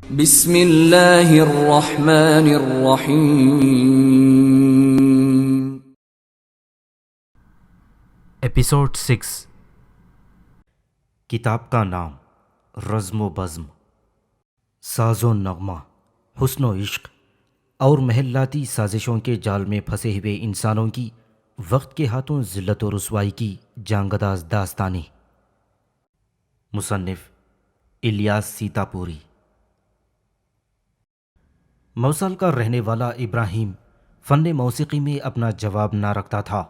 بسم اللہ الرحمن الرحیم۔ ایپیسوڈ 6۔ کتاب کا نام رزم و بزم، ساز و نغمہ، حسن و عشق اور محلاتی سازشوں کے جال میں پھنسے ہوئے انسانوں کی وقت کے ہاتھوں ذلت و رسوائی کی جانگداز داستانیں۔ مصنف الیاس سیتاپوری۔ موصل کا رہنے والا ابراہیم فن موسیقی میں اپنا جواب نہ رکھتا تھا۔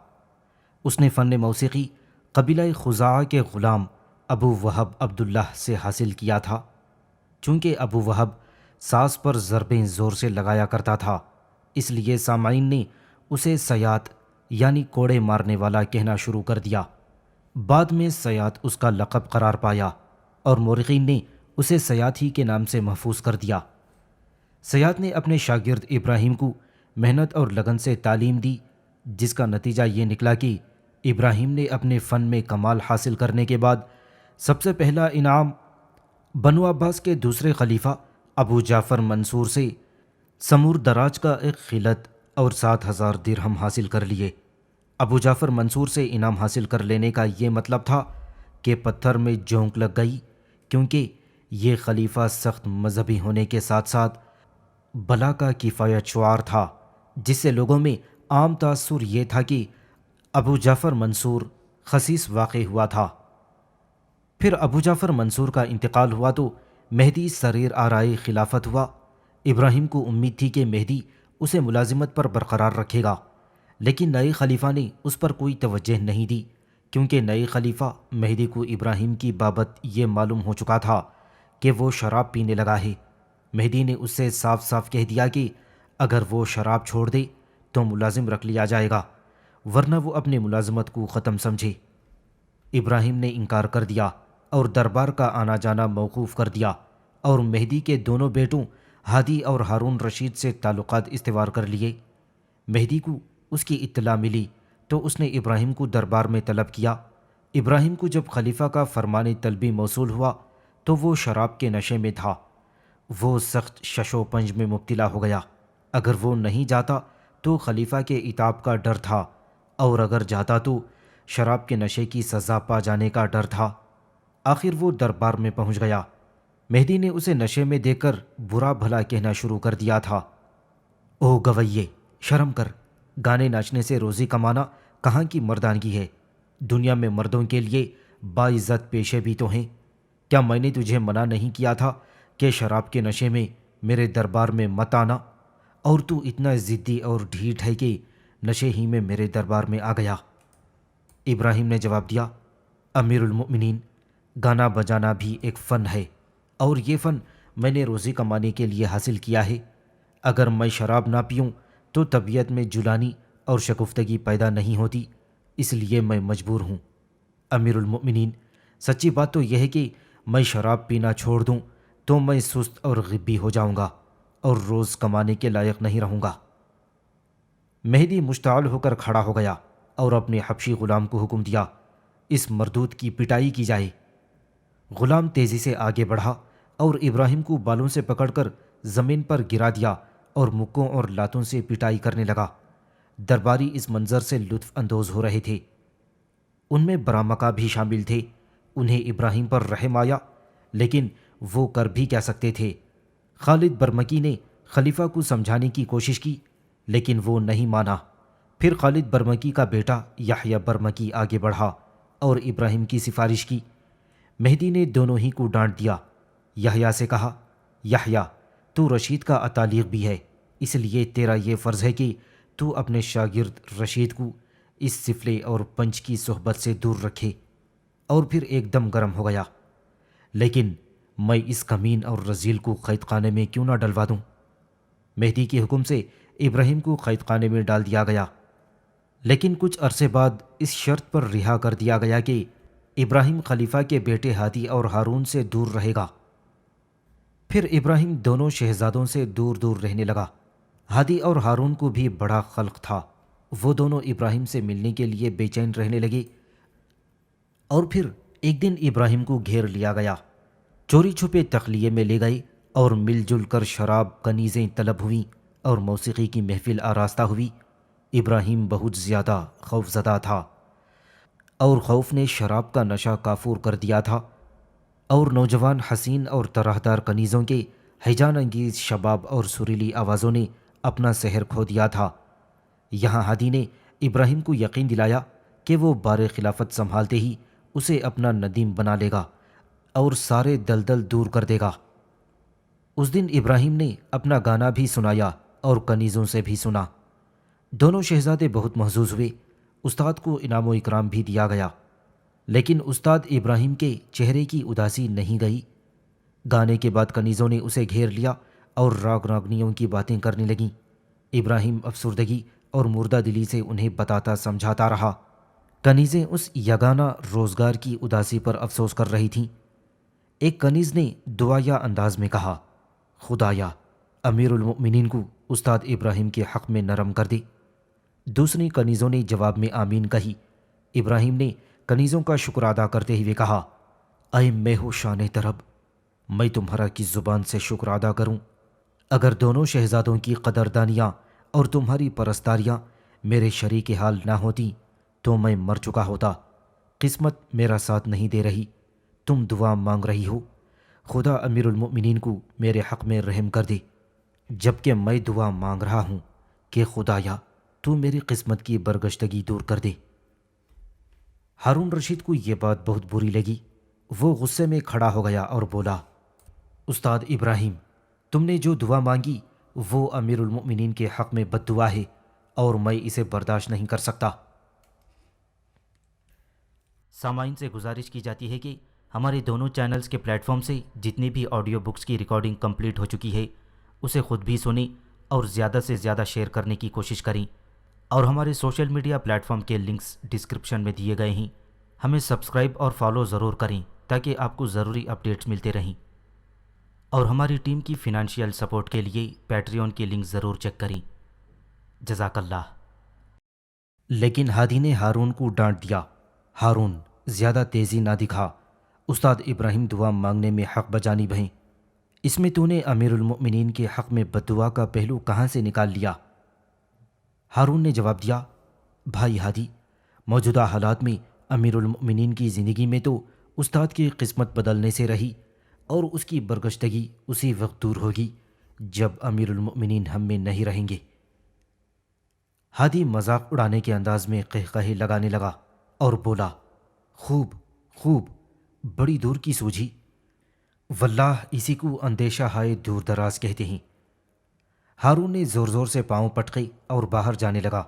اس نے فن موسیقی قبیلہ خزاعہ کے غلام ابو وہب عبداللہ سے حاصل کیا تھا۔ چونکہ ابو وہب ساز پر ضربیں زور سے لگایا کرتا تھا، اس لیے سامعین نے اسے سیات یعنی کوڑے مارنے والا کہنا شروع کر دیا۔ بعد میں سیات اس کا لقب قرار پایا اور مورخین نے اسے سیات ہی کے نام سے محفوظ کر دیا۔ سیات نے اپنے شاگرد ابراہیم کو محنت اور لگن سے تعلیم دی، جس کا نتیجہ یہ نکلا کہ ابراہیم نے اپنے فن میں کمال حاصل کرنے کے بعد سب سے پہلا انعام بنو عباس کے دوسرے خلیفہ ابو جعفر منصور سے سمور دراج کا ایک خلعت اور 7,000 درہم حاصل کر لیے۔ ابو جعفر منصور سے انعام حاصل کر لینے کا یہ مطلب تھا کہ پتھر میں جونک لگ گئی، کیونکہ یہ خلیفہ سخت مذہبی ہونے کے ساتھ ساتھ بلا کا کفایت شعار تھا، جس سے لوگوں میں عام تاثر یہ تھا کہ ابو جعفر منصور خسیس واقع ہوا تھا۔ پھر ابو جعفر منصور کا انتقال ہوا تو مہدی سریر آرائے خلافت ہوا۔ ابراہیم کو امید تھی کہ مہدی اسے ملازمت پر برقرار رکھے گا، لیکن نئے خلیفہ نے اس پر کوئی توجہ نہیں دی، کیونکہ نئے خلیفہ مہدی کو ابراہیم کی بابت یہ معلوم ہو چکا تھا کہ وہ شراب پینے لگا ہے۔ مہدی نے اس سے صاف صاف کہہ دیا کہ اگر وہ شراب چھوڑ دے تو ملازم رکھ لیا جائے گا، ورنہ وہ اپنی ملازمت کو ختم سمجھے۔ ابراہیم نے انکار کر دیا اور دربار کا آنا جانا موقوف کر دیا، اور مہدی کے دونوں بیٹوں ہادی اور ہارون رشید سے تعلقات استوار کر لیے۔ مہدی کو اس کی اطلاع ملی تو اس نے ابراہیم کو دربار میں طلب کیا۔ ابراہیم کو جب خلیفہ کا فرمان طلبی موصول ہوا تو وہ شراب کے نشے میں تھا۔ وہ سخت شش و پنج میں مبتلا ہو گیا۔ اگر وہ نہیں جاتا تو خلیفہ کے عتاب کا ڈر تھا، اور اگر جاتا تو شراب کے نشے کی سزا پا جانے کا ڈر تھا۔ آخر وہ دربار میں پہنچ گیا۔ مہدی نے اسے نشے میں دیکھ کر برا بھلا کہنا شروع کر دیا تھا۔ او گویے، شرم کر، گانے ناچنے سے روزی کمانا کہاں کی مردانگی ہے؟ دنیا میں مردوں کے لیے باعزت پیشے بھی تو ہیں۔ کیا میں نے تجھے منع نہیں کیا تھا کہ شراب کے نشے میں میرے دربار میں مت آنا؟ اور تو اتنا ضدی اور ڈھیٹ ہے کہ نشے ہی میں میرے دربار میں آ گیا۔ ابراہیم نے جواب دیا، امیر المؤمنین، گانا بجانا بھی ایک فن ہے، اور یہ فن میں نے روزی کمانے کے لیے حاصل کیا ہے۔ اگر میں شراب نہ پیوں تو طبیعت میں جلانی اور شگفتگی پیدا نہیں ہوتی، اس لیے میں مجبور ہوں۔ امیر المؤمنین، سچی بات تو یہ ہے کہ میں شراب پینا چھوڑ دوں تو میں سست اور غبی ہو جاؤں گا اور روز کمانے کے لائق نہیں رہوں گا۔ مہدی مشتعل ہو کر کھڑا ہو گیا اور اپنے حبشی غلام کو حکم دیا، اس مردود کی پٹائی کی جائے۔ غلام تیزی سے آگے بڑھا اور ابراہیم کو بالوں سے پکڑ کر زمین پر گرا دیا اور مکوں اور لاتوں سے پٹائی کرنے لگا۔ درباری اس منظر سے لطف اندوز ہو رہے تھے۔ ان میں برامکا بھی شامل تھے۔ انہیں ابراہیم پر رحم آیا، لیکن وہ کر بھی کیا سکتے تھے؟ خالد برمکی نے خلیفہ کو سمجھانے کی کوشش کی، لیکن وہ نہیں مانا۔ پھر خالد برمکی کا بیٹا یحییٰ برمکی آگے بڑھا اور ابراہیم کی سفارش کی۔ مہدی نے دونوں ہی کو ڈانٹ دیا۔ یحییٰ سے کہا، یحییٰ، تو رشید کا اتالیق بھی ہے، اس لیے تیرا یہ فرض ہے کہ تو اپنے شاگرد رشید کو اس سفلے اور پنچ کی صحبت سے دور رکھے۔ اور پھر ایک دم گرم ہو گیا، لیکن میں اس کمین اور رذیل کو قید خانے میں کیوں نہ ڈلوا دوں؟ مہدی کے حکم سے ابراہیم کو قید خانے میں ڈال دیا گیا، لیکن کچھ عرصے بعد اس شرط پر رہا کر دیا گیا کہ ابراہیم خلیفہ کے بیٹے ہادی اور ہارون سے دور رہے گا۔ پھر ابراہیم دونوں شہزادوں سے دور دور رہنے لگا۔ ہادی اور ہارون کو بھی بڑا خلق تھا، وہ دونوں ابراہیم سے ملنے کے لیے بے چین رہنے لگے۔ اور پھر ایک دن ابراہیم کو گھیر لیا گیا، چوری چھپے تخلیے میں لے گئے اور مل جل کر شراب کنیزیں طلب ہوئیں اور موسیقی کی محفل آراستہ ہوئی، ابراہیم بہت زیادہ خوف زدہ تھا، اور خوف نے شراب کا نشہ کافور کر دیا تھا، اور نوجوان حسین اور طرح دار کنیزوں کے ہیجان انگیز شباب اور سریلی آوازوں نے اپنا سحر کھو دیا تھا۔ یہاں ہادی نے ابراہیم کو یقین دلایا کہ وہ بار خلافت سنبھالتے ہی اسے اپنا ندیم بنا لے گا اور سارے دلدل دور کر دے گا۔ اس دن ابراہیم نے اپنا گانا بھی سنایا اور کنیزوں سے بھی سنا۔ دونوں شہزادے بہت محظوظ ہوئے۔ استاد کو انعام و اکرام بھی دیا گیا، لیکن استاد ابراہیم کے چہرے کی اداسی نہیں گئی۔ گانے کے بعد کنیزوں نے اسے گھیر لیا اور راگ راگنیوں کی باتیں کرنے لگیں۔ ابراہیم افسردگی اور مردہ دلی سے انہیں بتاتا سمجھاتا رہا۔ کنیزیں اس یگانہ روزگار کی اداسی پر افسوس کر رہی تھیں۔ ایک کنیز نے دعایا انداز میں کہا، خدایا امیر المؤمنین کو استاد ابراہیم کے حق میں نرم کر دے۔ دوسری کنیزوں نے جواب میں آمین کہی۔ ابراہیم نے کنیزوں کا شکر ادا کرتے ہوئے کہا، اے میں ہو شان طرب، میں تمہارا کس زبان سے شکر ادا کروں؟ اگر دونوں شہزادوں کی قدردانیاں اور تمہاری پرستاریاں میرے شریک حال نہ ہوتی تو میں مر چکا ہوتا۔ قسمت میرا ساتھ نہیں دے رہی، تم دعا مانگ رہی ہو، خدا امیر المؤمنین کو میرے حق میں رحم کر دے، جبکہ میں دعا مانگ رہا ہوں کہ خدایا تو میری قسمت کی برگشتگی دور کر دے۔ ہارون رشید کو یہ بات بہت بری لگی۔ وہ غصے میں کھڑا ہو گیا اور بولا، استاد ابراہیم، تم نے جو دعا مانگی وہ امیر المؤمنین کے حق میں بد دعا ہے اور میں اسے برداشت نہیں کر سکتا۔ سامعین سے گزارش کی جاتی ہے کہ ہمارے دونوں چینلز کے پلیٹ فارم سے جتنی بھی آڈیو بکس کی ریکارڈنگ کمپلیٹ ہو چکی ہے اسے خود بھی سنیں اور زیادہ سے زیادہ شیئر کرنے کی کوشش کریں، اور ہمارے سوشل میڈیا پلیٹ فارم کے لنکس ڈسکرپشن میں دیے گئے ہیں۔ ہمیں سبسکرائب اور فالو ضرور کریں تاکہ آپ کو ضروری اپڈیٹس ملتے رہیں، اور ہماری ٹیم کی فنانشیل سپورٹ کے لیے پیٹریون کی لنک ضرور چیک کریں۔ جزاک اللہ۔ لیکن ہادی نے ہارون کو ڈانٹ دیا، ہارون زیادہ تیزی نہ دکھا، استاد ابراہیم دعا مانگنے میں حق بجانب ہیں، اس میں تو نے امیر المؤمنین کے حق میں بد دعا کا پہلو کہاں سے نکال لیا؟ ہارون نے جواب دیا، بھائی ہادی، موجودہ حالات میں امیر المؤمنین کی زندگی میں تو استاد کی قسمت بدلنے سے رہی، اور اس کی برگشتگی اسی وقت دور ہوگی جب امیر المؤمنین ہم میں نہیں رہیں گے۔ ہادی مذاق اڑانے کے انداز میں قہقہے لگانے لگا اور بولا، خوب خوب، بڑی دور کی سوجھی، واللہ اسی کو اندیشہ ہائے دور دراز کہتے ہیں۔ ہارون نے زور زور سے پاؤں پٹکے اور باہر جانے لگا۔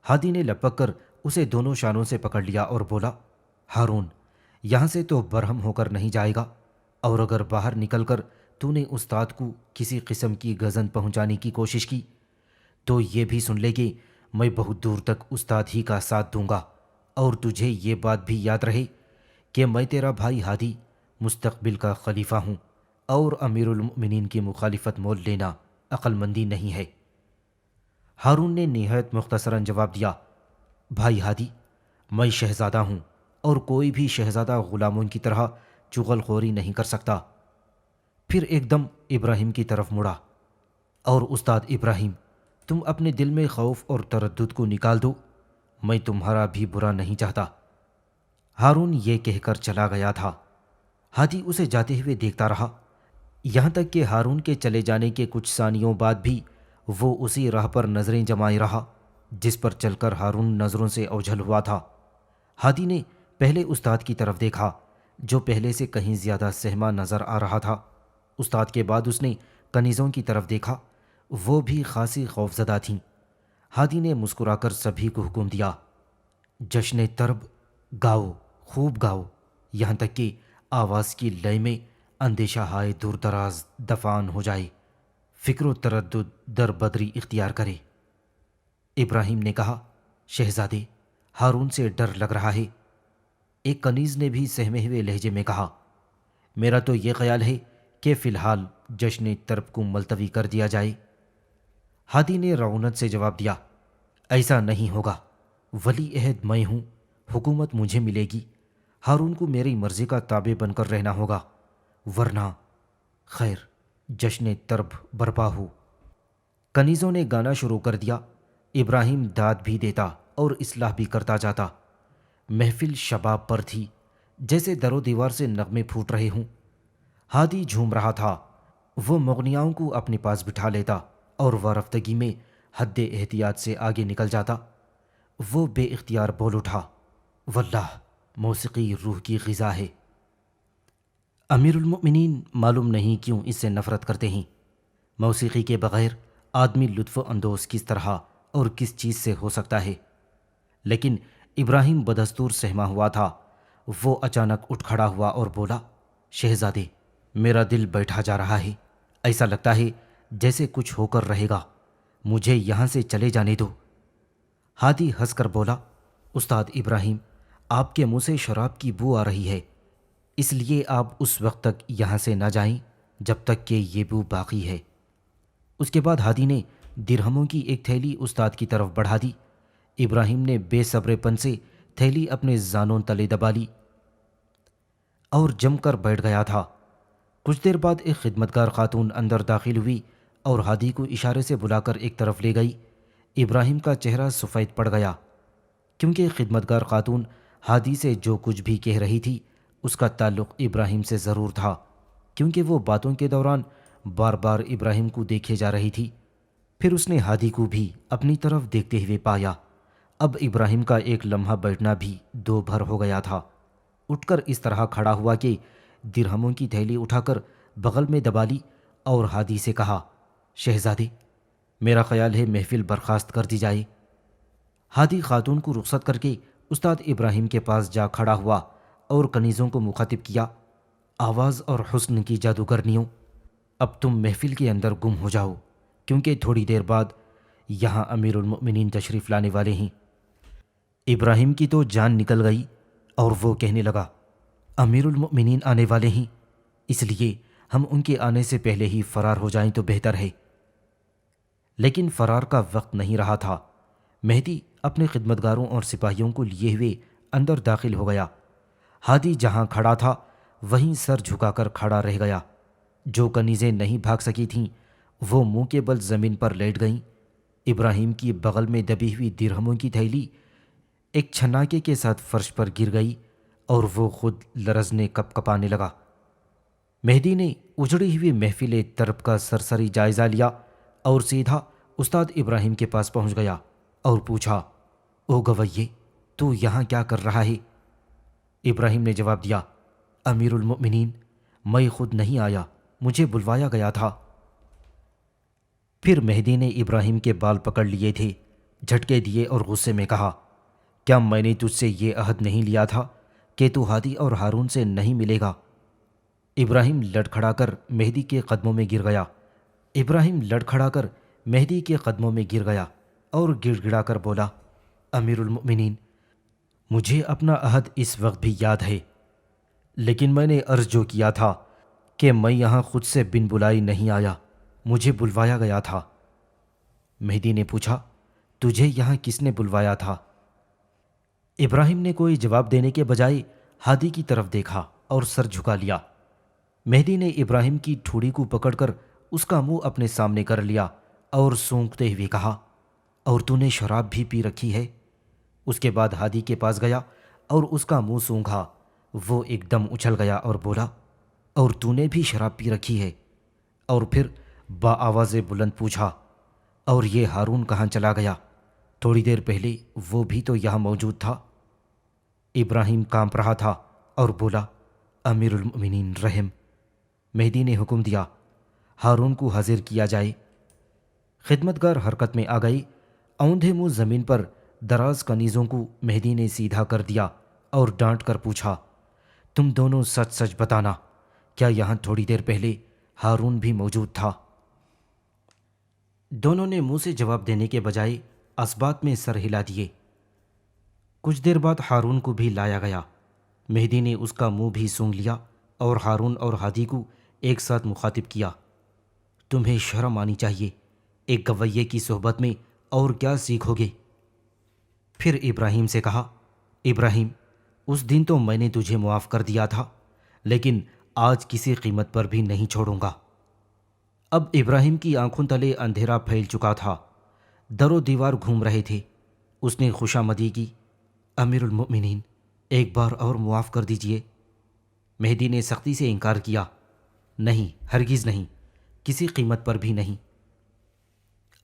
ہادی نے لپک کر اسے دونوں شانوں سے پکڑ لیا اور بولا، ہارون یہاں سے تو برہم ہو کر نہیں جائے گا، اور اگر باہر نکل کر تو نے استاد کو کسی قسم کی گزن پہنچانے کی کوشش کی تو یہ بھی سن لے کہ میں بہت دور تک استاد ہی کا ساتھ دوں گا، اور تجھے یہ بات بھی یاد رہے کہ میں تیرا بھائی ہادی مستقبل کا خلیفہ ہوں، اور امیر المؤمنین کی مخالفت مول لینا عقل مندی نہیں ہے۔ ہارون نے نہایت مختصراً جواب دیا، بھائی ہادی، میں شہزادہ ہوں اور کوئی بھی شہزادہ غلاموں کی طرح چغل خوری نہیں کر سکتا۔ پھر ایک دم ابراہیم کی طرف مڑا، اور استاد ابراہیم، تم اپنے دل میں خوف اور تردد کو نکال دو، میں تمہارا بھی برا نہیں چاہتا۔ ہارون یہ کہہ کر چلا گیا تھا۔ ہادی اسے جاتے ہوئے دیکھتا رہا، یہاں تک کہ ہارون کے چلے جانے کے کچھ ثانیوں بعد بھی وہ اسی راہ پر نظریں جمائے رہا جس پر چل کر ہارون نظروں سے اوجھل ہوا تھا۔ ہادی نے پہلے استاد کی طرف دیکھا جو پہلے سے کہیں زیادہ سہما نظر آ رہا تھا۔ استاد کے بعد اس نے کنیزوں کی طرف دیکھا، وہ بھی خاصی خوفزدہ تھیں۔ ہادی نے مسکرا کر سبھی کو حکم دیا، جشن طرب گاؤ، خوب گاؤ، یہاں تک کہ آواز کی لے میں اندیشہ ہائے دور دراز دفان ہو جائے، فکر و تردد در بدری اختیار کرے۔ ابراہیم نے کہا، شہزادے، ہارون سے ڈر لگ رہا ہے۔ ایک کنیز نے بھی سہمے ہوئے لہجے میں کہا، میرا تو یہ خیال ہے کہ فی الحال جشن طرب کو ملتوی کر دیا جائے۔ ہادی نے رعونت سے جواب دیا، ایسا نہیں ہوگا، ولی عہد میں ہوں، حکومت مجھے ملے گی، ہارون کو میری مرضی کا تابع بن کر رہنا ہوگا، ورنہ خیر جشن طرب برپا ہو۔ کنیزوں نے گانا شروع کر دیا۔ ابراہیم داد بھی دیتا اور اصلاح بھی کرتا جاتا۔ محفل شباب پر تھی، جیسے در و دیوار سے نغمے پھوٹ رہے ہوں۔ ہادی جھوم رہا تھا۔ وہ مغنیاؤں کو اپنے پاس بٹھا لیتا اور وارفتگی میں حد احتیاط سے آگے نکل جاتا۔ وہ بے اختیار بول اٹھا، واللہ موسیقی روح کی غذا ہے۔ امیر المؤمنین معلوم نہیں کیوں اس سے نفرت کرتے ہیں۔ موسیقی کے بغیر آدمی لطف اندوز کس طرح اور کس چیز سے ہو سکتا ہے؟ لیکن ابراہیم بدستور سہما ہوا تھا۔ وہ اچانک اٹھ کھڑا ہوا اور بولا، شہزادے، میرا دل بیٹھا جا رہا ہے۔ ایسا لگتا ہے جیسے کچھ ہو کر رہے گا۔ مجھے یہاں سے چلے جانے دو۔ ہادی ہنس کر بولا، استاد ابراہیم، آپ کے منہ سے شراب کی بو آ رہی ہے، اس لیے آپ اس وقت تک یہاں سے نہ جائیں جب تک کہ یہ بو باقی ہے۔ اس کے بعد ہادی نے درہموں کی ایک تھیلی استاد کی طرف بڑھا دی۔ ابراہیم نے بے صبر پن سے تھیلی اپنے زانوں تلے دبا لی اور جم کر بیٹھ گیا تھا۔ کچھ دیر بعد ایک خدمتگار خاتون اندر داخل ہوئی اور ہادی کو اشارے سے بلا کر ایک طرف لے گئی۔ ابراہیم کا چہرہ سفید پڑ گیا، کیونکہ خدمتگار خاتون ہادی سے جو کچھ بھی کہہ رہی تھی اس کا تعلق ابراہیم سے ضرور تھا، کیونکہ وہ باتوں کے دوران بار بار ابراہیم کو دیکھے جا رہی تھی۔ پھر اس نے ہادی کو بھی اپنی طرف دیکھتے ہوئے پایا۔ اب ابراہیم کا ایک لمحہ بیٹھنا بھی دو بھر ہو گیا تھا۔ اٹھ کر اس طرح کھڑا ہوا کہ درہموں کی تھیلی اٹھا کر بغل میں دبا لی اور ہادی سے کہا، شہزادے، میرا خیال ہے محفل برخاست کر دی جائے۔ ہادی خاتون کو رخصت کر کے استاد ابراہیم کے پاس جا کھڑا ہوا اور کنیزوں کو مخاطب کیا، آواز اور حسن کی جادوگرنیوں، اب تم محفل کے اندر گم ہو جاؤ، کیونکہ تھوڑی دیر بعد یہاں امیر المؤمنین تشریف لانے والے ہیں۔ ابراہیم کی تو جان نکل گئی اور وہ کہنے لگا، امیر المؤمنین آنے والے ہیں، اس لیے ہم ان کے آنے سے پہلے ہی فرار ہو جائیں تو بہتر ہے۔ لیکن فرار کا وقت نہیں رہا تھا۔ مہدی اپنے خدمتگاروں اور سپاہیوں کو لیے ہوئے اندر داخل ہو گیا۔ ہادی جہاں کھڑا تھا وہیں سر جھکا کر کھڑا رہ گیا۔ جو کنیزیں نہیں بھاگ سکی تھیں وہ منہ کے بل زمین پر لیٹ گئیں۔ ابراہیم کی بغل میں دبی ہوئی درہموں کی تھیلی ایک چھناکے کے ساتھ فرش پر گر گئی اور وہ خود لرزنے کپ کپانے لگا۔ مہدی نے اجڑی ہوئی محفل طرب کا سرسری جائزہ لیا اور سیدھا استاد ابراہیم کے پاس پہنچ گیا اور پوچھا، او گویے، تو یہاں کیا کر رہا ہے؟ ابراہیم نے جواب دیا، امیر المؤمنین، میں خود نہیں آیا، مجھے بلوایا گیا تھا۔ پھر مہدی نے ابراہیم کے بال پکڑ لیے تھے، جھٹکے دیے اور غصے میں کہا، کیا میں نے تجھ سے یہ عہد نہیں لیا تھا کہ تو ہادی اور ہارون سے نہیں ملے گا؟ ابراہیم لڑکھڑا کر مہدی کے قدموں میں گر گیا۔ اور گڑ گڑا کر بولا، امیر المؤمنین، مجھے اپنا عہد اس وقت بھی یاد ہے، لیکن میں نے عرض جو کیا تھا کہ میں یہاں خود سے بن بلائی نہیں آیا، مجھے بلوایا گیا تھا۔ مہدی نے پوچھا، تجھے یہاں کس نے بلوایا تھا؟ ابراہیم نے کوئی جواب دینے کے بجائے ہادی کی طرف دیکھا اور سر جھکا لیا۔ مہدی نے ابراہیم کی ٹھوڑی کو پکڑ کر اس کا منہ اپنے سامنے کر لیا اور سونکتے ہوئے کہا، اور تو نے شراب بھی پی رکھی ہے؟ اس کے بعد ہادی کے پاس گیا اور اس کا منہ سونگھا۔ وہ ایک دم اچھل گیا اور بولا، اور تو نے بھی شراب پی رکھی ہے؟ اور پھر بآواز بلند پوچھا، اور یہ ہارون کہاں چلا گیا؟ تھوڑی دیر پہلے وہ بھی تو یہاں موجود تھا۔ ابراہیم کانپ رہا تھا اور بولا، امیر المؤمنین رحم۔ مہدی نے حکم دیا، ہارون کو حاضر کیا جائے۔ خدمتگار حرکت میں آ گئے۔ اوندھے منہ زمین پر دراز کنیزوں کو مہدی نے سیدھا کر دیا اور ڈانٹ کر پوچھا، تم دونوں سچ سچ بتانا، کیا یہاں تھوڑی دیر پہلے ہارون بھی موجود تھا؟ دونوں نے منہ سے جواب دینے کے بجائے اسبات میں سر ہلا دیے۔ کچھ دیر بعد ہارون کو بھی لایا گیا۔ مہدی نے اس کا منہ بھی سونگھ لیا اور ہارون اور ہادی کو ایک ساتھ مخاطب کیا، تمہیں شرم آنی چاہیے، ایک گویے کی صحبت میں اور کیا سیکھو گے؟ پھر ابراہیم سے کہا، ابراہیم، اس دن تو میں نے تجھے معاف کر دیا تھا، لیکن آج کسی قیمت پر بھی نہیں چھوڑوں گا۔ اب ابراہیم کی آنکھوں تلے اندھیرا پھیل چکا تھا، در و دیوار گھوم رہے تھے۔ اس نے خوشامدی کی، امیر المؤمنین ایک بار اور معاف کر دیجئے۔ مہدی نے سختی سے انکار کیا، نہیں، ہرگز نہیں، کسی قیمت پر بھی نہیں۔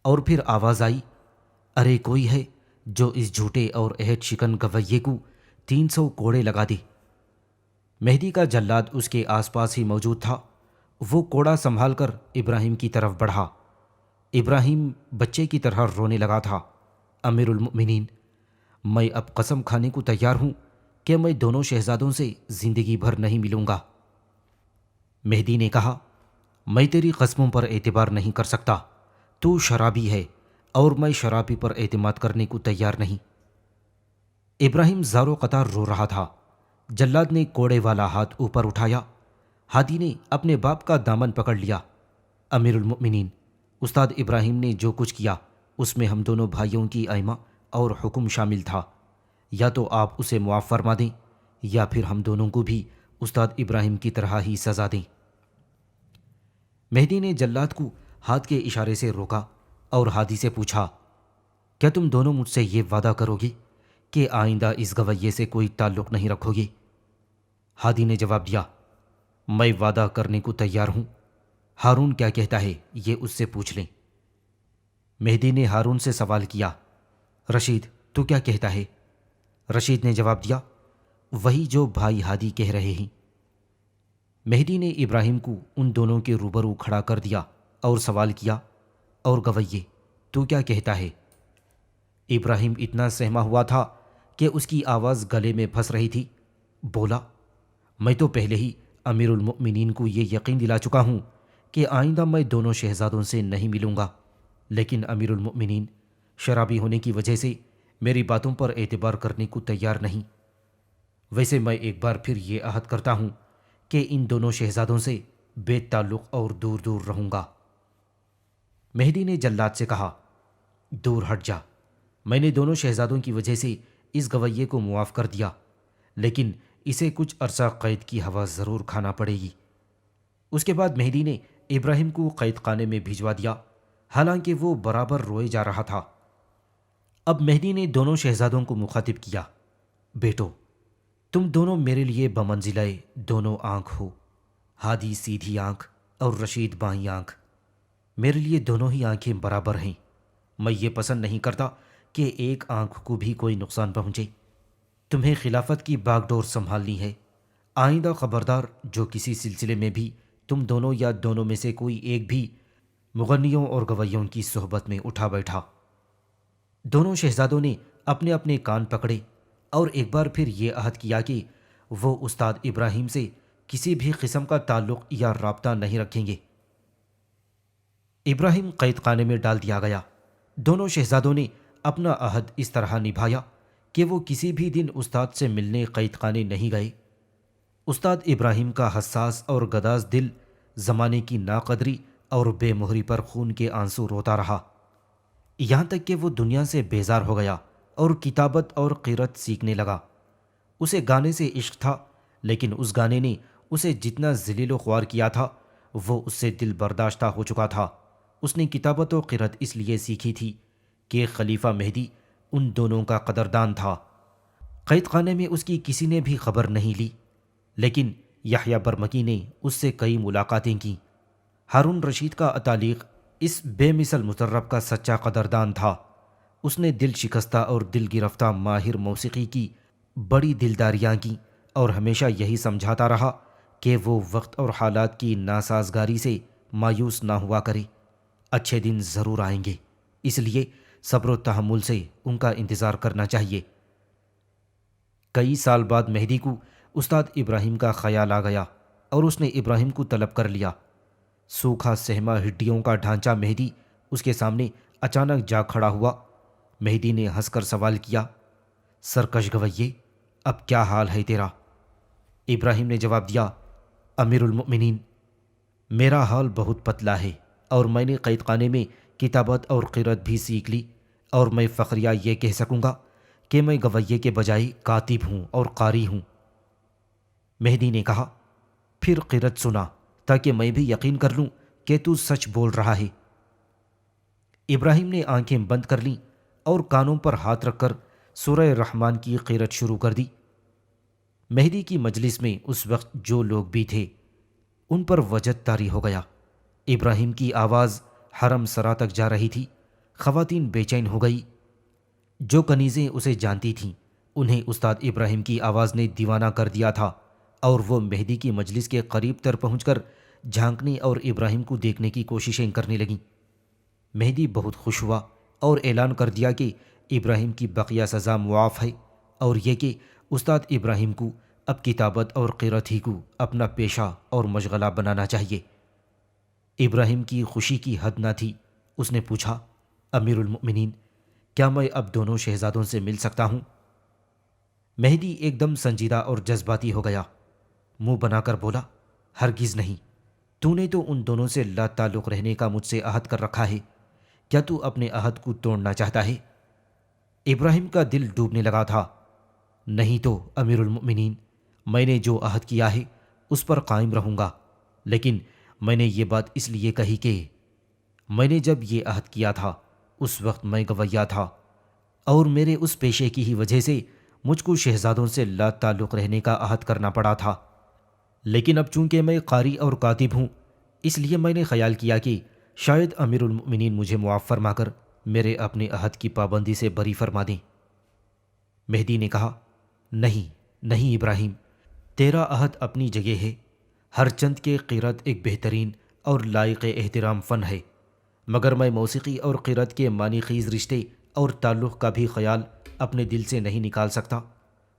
اور پھر آواز آئی، ارے کوئی ہے جو اس جھوٹے اور عہد شکن گویے کو 300 کوڑے لگا دے۔ مہدی کا جلاد اس کے آس پاس ہی موجود تھا۔ وہ کوڑا سنبھال کر ابراہیم کی طرف بڑھا۔ ابراہیم بچے کی طرح رونے لگا تھا۔ امیر المؤمنین، میں اب قسم کھانے کو تیار ہوں کہ میں دونوں شہزادوں سے زندگی بھر نہیں ملوں گا۔ مہدی نے کہا، میں تیری قسموں پر اعتبار نہیں کر سکتا، تو شرابی ہے اور میں شرابی پر اعتماد کرنے کو تیار نہیں۔ ابراہیم زارو قطار رو رہا تھا۔ جلاد نے کوڑے والا ہاتھ اوپر اٹھایا۔ ہادی نے اپنے باپ کا دامن پکڑ لیا۔ امیر المؤمنین، استاد ابراہیم نے جو کچھ کیا اس میں ہم دونوں بھائیوں کی ایما اور حکم شامل تھا۔ یا تو آپ اسے معاف فرما دیں یا پھر ہم دونوں کو بھی استاد ابراہیم کی طرح ہی سزا دیں۔ مہدی نے جلاد کو ہاتھ کے اشارے سے روکا اور ہادی سے پوچھا، کیا تم دونوں مجھ سے یہ وعدہ کرو گے کہ آئندہ اس گویے سے کوئی تعلق نہیں رکھو گے؟ ہادی نے جواب دیا، میں وعدہ کرنے کو تیار ہوں۔ ہارون کیا کہتا ہے یہ اس سے پوچھ لیں۔ مہدی نے ہارون سے سوال کیا، رشید تو کیا کہتا ہے؟ رشید نے جواب دیا، وہی جو بھائی ہادی کہہ رہے ہیں۔ مہدی نے ابراہیم کو ان دونوں کے روبرو کھڑا کر دیا اور سوال کیا، اور گویے تو کیا کہتا ہے؟ ابراہیم اتنا سہما ہوا تھا کہ اس کی آواز گلے میں پھنس رہی تھی۔ بولا، میں تو پہلے ہی امیر المؤمنین کو یہ یقین دلا چکا ہوں کہ آئندہ میں دونوں شہزادوں سے نہیں ملوں گا، لیکن امیر المؤمنین شرابی ہونے کی وجہ سے میری باتوں پر اعتبار کرنے کو تیار نہیں۔ ویسے میں ایک بار پھر یہ عہد کرتا ہوں کہ ان دونوں شہزادوں سے بے تعلق اور دور دور رہوں گا۔ مہدی نے جلاد سے کہا، دور ہٹ جا، میں نے دونوں شہزادوں کی وجہ سے اس گویے کو معاف کر دیا، لیکن اسے کچھ عرصہ قید کی ہوا ضرور کھانا پڑے گی۔ اس کے بعد مہدی نے ابراہیم کو قید خانے میں بھجوا دیا، حالانکہ وہ برابر روئے جا رہا تھا۔ اب مہدی نے دونوں شہزادوں کو مخاطب کیا، بیٹو، تم دونوں میرے لیے بمنزلہ دونوں آنکھ ہو۔ ہادی سیدھی آنکھ اور رشید بائیں آنکھ، میرے لیے دونوں ہی آنکھیں برابر ہیں۔ میں یہ پسند نہیں کرتا کہ ایک آنکھ کو بھی کوئی نقصان پہنچے۔ تمہیں خلافت کی باغ ڈور سنبھالنی ہے۔ آئندہ خبردار جو کسی سلسلے میں بھی تم دونوں یا دونوں میں سے کوئی ایک بھی مغنیوں اور گویوں کی صحبت میں اٹھا بیٹھا۔ دونوں شہزادوں نے اپنے اپنے کان پکڑے اور ایک بار پھر یہ عہد کیا کہ وہ استاد ابراہیم سے کسی بھی قسم کا تعلق یا رابطہ نہیں رکھیں گے۔ ابراہیم قید خانے میں ڈال دیا گیا۔ دونوں شہزادوں نے اپنا عہد اس طرح نبھایا کہ وہ کسی بھی دن استاد سے ملنے قید خانے نہیں گئے۔ استاد ابراہیم کا حساس اور گداز دل زمانے کی ناقدری اور بے مہری پر خون کے آنسو روتا رہا، یہاں تک کہ وہ دنیا سے بیزار ہو گیا اور کتابت اور قرأت سیکھنے لگا۔ اسے گانے سے عشق تھا، لیکن اس گانے نے اسے جتنا ذلیل و خوار کیا تھا وہ اس سے دل برداشتہ ہو چکا تھا۔ اس نے کتابت و قرأت اس لیے سیکھی تھی کہ خلیفہ مہدی ان دونوں کا قدردان تھا۔ قید خانے میں اس کی کسی نے بھی خبر نہیں لی، لیکن یحییٰ برمکی نے اس سے کئی ملاقاتیں کیں۔ ہارون رشید کا اتالیق اس بے مثل مطرب کا سچا قدردان تھا۔ اس نے دل شکستہ اور دل گرفتہ ماہر موسیقی کی بڑی دلداریاں کیں اور ہمیشہ یہی سمجھاتا رہا کہ وہ وقت اور حالات کی ناسازگاری سے مایوس نہ ہوا کرے۔ اچھے دن ضرور آئیں گے، اس لیے صبر و تحمل سے ان کا انتظار کرنا چاہیے۔ کئی سال بعد مہدی کو استاد ابراہیم کا خیال آ گیا اور اس نے ابراہیم کو طلب کر لیا۔ سوکھا سہما ہڈیوں کا ڈھانچہ مہدی اس کے سامنے اچانک جا کھڑا ہوا۔ مہدی نے ہنس کر سوال کیا، سرکش گویے، اب کیا حال ہے تیرا؟ ابراہیم نے جواب دیا، امیر المؤمنین، میرا حال بہت پتلا ہے اور میں نے قید خانے میں کتابت اور قرأت بھی سیکھ لی، اور میں فخریہ یہ کہہ سکوں گا کہ میں گویے کے بجائے کاتب ہوں اور قاری ہوں۔ مہدی نے کہا، پھر قرأت سنا تاکہ میں بھی یقین کر لوں کہ تو سچ بول رہا ہے۔ ابراہیم نے آنکھیں بند کر لیں اور کانوں پر ہاتھ رکھ کر سورہ رحمان کی قرأت شروع کر دی۔ مہدی کی مجلس میں اس وقت جو لوگ بھی تھے ان پر وجد طاری ہو گیا۔ ابراہیم کی آواز حرم سرا تک جا رہی تھی۔ خواتین بے چین ہو گئی۔ جو کنیزیں اسے جانتی تھیں انہیں استاد ابراہیم کی آواز نے دیوانہ کر دیا تھا، اور وہ مہدی کی مجلس کے قریب تر پہنچ کر جھانکنے اور ابراہیم کو دیکھنے کی کوششیں کرنے لگیں۔ مہدی بہت خوش ہوا اور اعلان کر دیا کہ ابراہیم کی بقیہ سزا معاف ہے، اور یہ کہ استاد ابراہیم کو اب کتابت اور قرأت ہی کو اپنا پیشہ اور مشغلہ بنانا چاہیے۔ ابراہیم کی خوشی کی حد نہ تھی۔ اس نے پوچھا، امیر المؤمنین، کیا میں اب دونوں شہزادوں سے مل سکتا ہوں؟ مہدی ایک دم سنجیدہ اور جذباتی ہو گیا۔ منہ بنا کر بولا، ہرگز نہیں، تو نے تو ان دونوں سے لا تعلق رہنے کا مجھ سے عہد کر رکھا ہے، کیا تو اپنے عہد کو توڑنا چاہتا ہے؟ ابراہیم کا دل ڈوبنے لگا تھا۔ نہیں تو امیر المؤمنین، میں نے جو عہد کیا ہے اس پر قائم رہوں گا، لیکن میں نے یہ بات اس لیے کہی کہ میں نے جب یہ عہد کیا تھا اس وقت میں گویا تھا، اور میرے اس پیشے کی ہی وجہ سے مجھ کو شہزادوں سے لا تعلق رہنے کا عہد کرنا پڑا تھا۔ لیکن اب چونکہ میں قاری اور کاتب ہوں، اس لیے میں نے خیال کیا کہ شاید امیر المؤمنین مجھے معاف فرما کر میرے اپنے عہد کی پابندی سے بری فرما دیں۔ مہدی نے کہا، نہیں نہیں ابراہیم، تیرا عہد اپنی جگہ ہے۔ ہر چند کے قرأت ایک بہترین اور لائق احترام فن ہے، مگر میں موسیقی اور قرأت کے معنی خیز رشتے اور تعلق کا بھی خیال اپنے دل سے نہیں نکال سکتا۔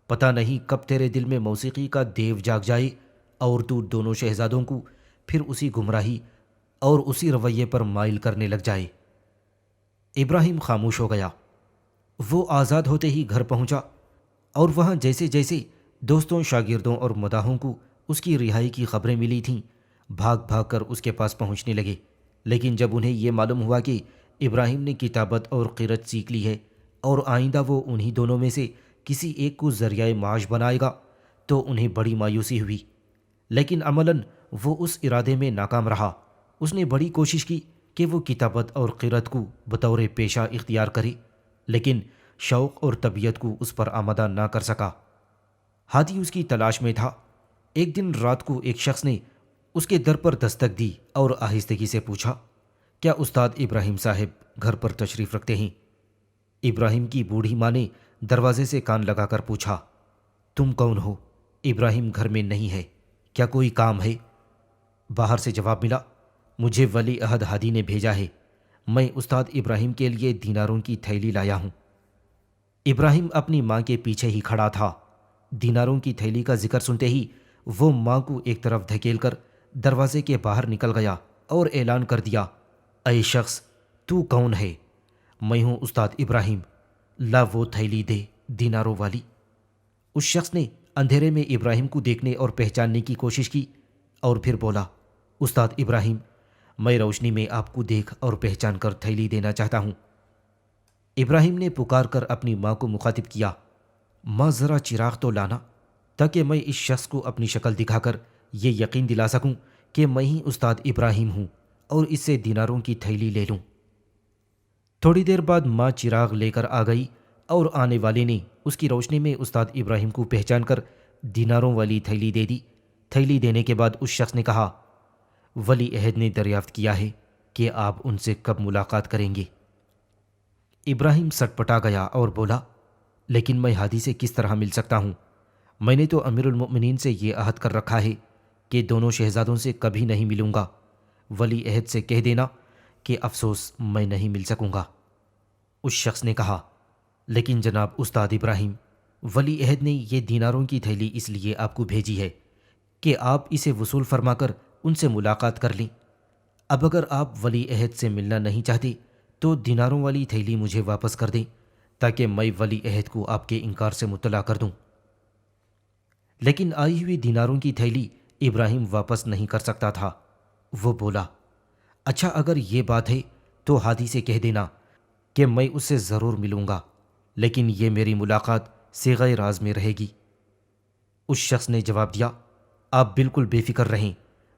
پتہ نہیں کب تیرے دل میں موسیقی کا دیو جاگ جائے اور تو دونوں شہزادوں کو پھر اسی گمراہی اور اسی رویے پر مائل کرنے لگ جائے۔ ابراہیم خاموش ہو گیا۔ وہ آزاد ہوتے ہی گھر پہنچا، اور وہاں جیسے جیسے دوستوں، شاگردوں اور مداحوں کو اس کی رہائی کی خبریں ملی تھیں، بھاگ بھاگ کر اس کے پاس پہنچنے لگے۔ لیکن جب انہیں یہ معلوم ہوا کہ ابراہیم نے کتابت اور قرأت سیکھ لی ہے اور آئندہ وہ انہی دونوں میں سے کسی ایک کو ذریعہ معاش بنائے گا، تو انہیں بڑی مایوسی ہوئی۔ لیکن عملاً وہ اس ارادے میں ناکام رہا۔ اس نے بڑی کوشش کی کہ وہ کتابت اور قرأت کو بطور پیشہ اختیار کرے، لیکن شوق اور طبیعت کو اس پر آمادہ نہ کر سکا۔ ہادی اس کی تلاش میں تھا۔ ایک دن رات کو ایک شخص نے اس کے در پر دستک دی اور آہستگی سے پوچھا، کیا استاد ابراہیم صاحب گھر پر تشریف رکھتے ہیں؟ ابراہیم کی بوڑھی ماں نے دروازے سے کان لگا کر پوچھا، تم کون ہو؟ ابراہیم گھر میں نہیں ہے، کیا کوئی کام ہے؟ باہر سے جواب ملا، مجھے ولی عہد ہادی نے بھیجا ہے، میں استاد ابراہیم کے لیے دیناروں کی تھیلی لایا ہوں۔ ابراہیم اپنی ماں کے پیچھے ہی کھڑا تھا۔ دیناروں کی تھیلی کا ذکر سنتے ہی وہ ماں کو ایک طرف دھکیل کر دروازے کے باہر نکل گیا اور اعلان کر دیا، اے شخص، تو کون ہے؟ میں ہوں استاد ابراہیم، لا وہ تھیلی دے دیناروں والی۔ اس شخص نے اندھیرے میں ابراہیم کو دیکھنے اور پہچاننے کی کوشش کی اور پھر بولا، استاد ابراہیم، میں روشنی میں آپ کو دیکھ اور پہچان کر تھیلی دینا چاہتا ہوں۔ ابراہیم نے پکار کر اپنی ماں کو مخاطب کیا، ماں ذرا چراغ تو لانا، تاکہ میں اس شخص کو اپنی شکل دکھا کر یہ یقین دلا سکوں کہ میں ہی استاد ابراہیم ہوں اور اس سے دیناروں کی تھیلی لے لوں۔ تھوڑی دیر بعد ماں چراغ لے کر آ گئی اور آنے والے نے اس کی روشنی میں استاد ابراہیم کو پہچان کر دیناروں والی تھیلی دے دی۔ تھیلی دینے کے بعد اس شخص نے کہا، ولی عہد نے دریافت کیا ہے کہ آپ ان سے کب ملاقات کریں گے۔ ابراہیم سٹپٹا گیا اور بولا، لیکن میں ہادی سے کس طرح مل سکتا ہوں؟ میں نے تو امیر المؤمنین سے یہ عہد کر رکھا ہے کہ دونوں شہزادوں سے کبھی نہیں ملوں گا۔ ولی عہد سے کہہ دینا کہ افسوس میں نہیں مل سکوں گا۔ اس شخص نے کہا، لیکن جناب استاد ابراہیم، ولی عہد نے یہ دیناروں کی تھیلی اس لیے آپ کو بھیجی ہے کہ آپ اسے وصول فرما کر ان سے ملاقات کر لیں۔ اب اگر آپ ولی عہد سے ملنا نہیں چاہتے تو دیناروں والی تھیلی مجھے واپس کر دیں، تاکہ میں ولی عہد کو آپ کے انکار سے مطلع کر دوں۔ لیکن آئی ہوئی دیناروں کی تھیلی ابراہیم واپس نہیں کر سکتا تھا۔ وہ بولا، اچھا اگر یہ بات ہے تو ہادی سے کہہ دینا کہ میں اس سے ضرور ملوں گا، لیکن یہ میری ملاقات صیغہ راز میں رہے گی۔ اس شخص نے جواب دیا، آپ بالکل بے فکر رہیں،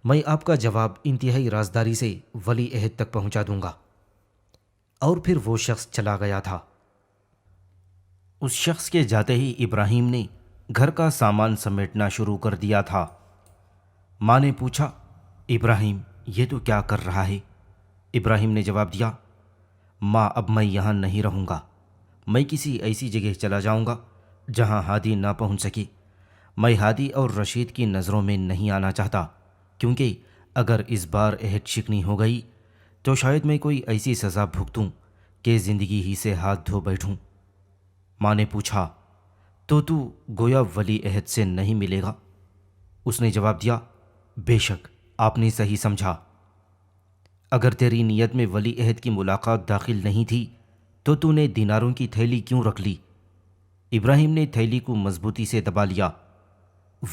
میں آپ کا جواب انتہائی رازداری سے ولی عہد تک پہنچا دوں گا۔ اور پھر وہ شخص چلا گیا تھا۔ اس شخص کے جاتے ہی ابراہیم نے گھر کا سامان سمیٹنا شروع کر دیا تھا۔ ماں نے پوچھا، ابراہیم یہ تو کیا کر رہا ہے؟ ابراہیم نے جواب دیا، ماں اب میں یہاں نہیں رہوں گا، میں کسی ایسی جگہ چلا جاؤں گا جہاں ہادی نہ پہنچ سکے۔ میں ہادی اور رشید کی نظروں میں نہیں آنا چاہتا، کیونکہ اگر اس بار عہد شکنی ہو گئی تو شاید میں کوئی ایسی سزا بھگتوں کہ زندگی ہی سے ہاتھ دھو بیٹھوں۔ ماں نے پوچھا، تو گویا ولی عہد سے نہیں ملے گا؟ اس نے جواب دیا، بے شک آپ نے صحیح سمجھا۔ اگر تیری نیت میں ولی عہد کی ملاقات داخل نہیں تھی تو نے دیناروں کی تھیلی کیوں رکھ لی؟ ابراہیم نے تھیلی کو مضبوطی سے دبا لیا۔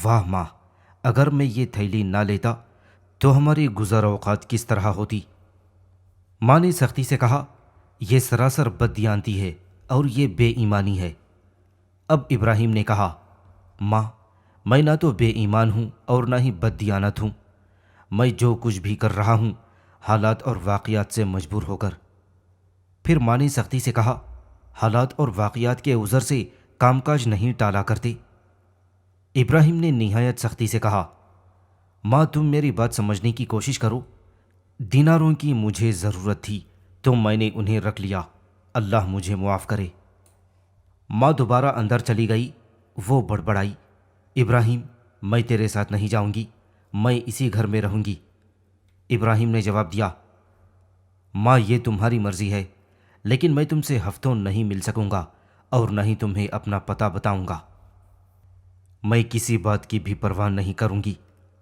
واہ ماں، اگر میں یہ تھیلی نہ لیتا تو ہماری گزر اوقات کس طرح ہوتی؟ ماں نے سختی سے کہا، یہ سراسر بددیانتی ہے اور یہ بے ایمانی ہے۔ اب ابراہیم نے کہا، ماں میں نہ تو بے ایمان ہوں اور نہ ہی بددیانت ہوں، میں جو کچھ بھی کر رہا ہوں حالات اور واقعات سے مجبور ہو کر۔ پھر ماں نے سختی سے کہا، حالات اور واقعات کے عذر سے کام کاج نہیں ٹالا کرتے۔ ابراہیم نے نہایت سختی سے کہا، ماں تم میری بات سمجھنے کی کوشش کرو، دیناروں کی مجھے ضرورت تھی تو میں نے انہیں رکھ لیا، اللہ مجھے معاف کرے۔ ماں دوبارہ اندر چلی گئی۔ وہ بڑبڑائی، ابراہیم میں تیرے ساتھ نہیں جاؤں گی، میں اسی گھر میں رہوں گی۔ ابراہیم نے جواب دیا، ماں یہ تمہاری مرضی ہے، لیکن میں تم سے ہفتوں نہیں مل سکوں گا اور نہ ہی تمہیں اپنا پتہ بتاؤں گا۔ میں کسی بات کی بھی پرواہ نہیں کروں گی،